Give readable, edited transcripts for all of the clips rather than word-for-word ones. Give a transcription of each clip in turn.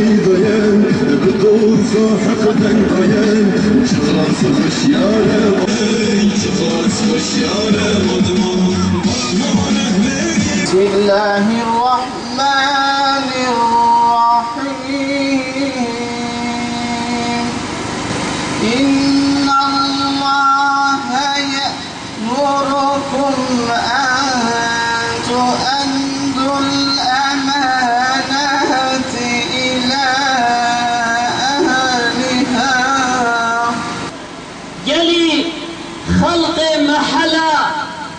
ضيان بدوس حقدا عيان شخص خشيانه شخص خشيانه بسم الله الرحمن الرحيم إن الله يأمركم أن تؤدوا الأمانات إلى أهلها. يلي خلق محلا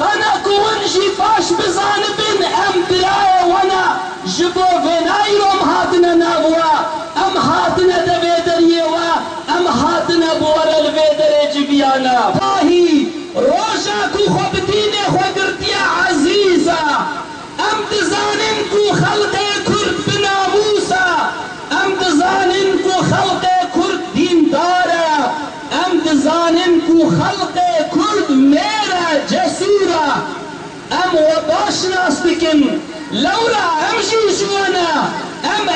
أنا كون شفاش بزان بن أم دراية وانا جبو فينايروم هاتنا نابوا أم هاتنا دفيدر يوا أم هاتنا بورا الفيدر جبيانا باهي روشا كو خبتين خوكرتيا عزيزة أم تزانن كو خلق كرد بناموسا أم تزانن كو خلق كرد دين دارا أم تزانن كو خلق كرد ميرا جسورا أم وباش ناس بكن لولا أمشي شوانا أم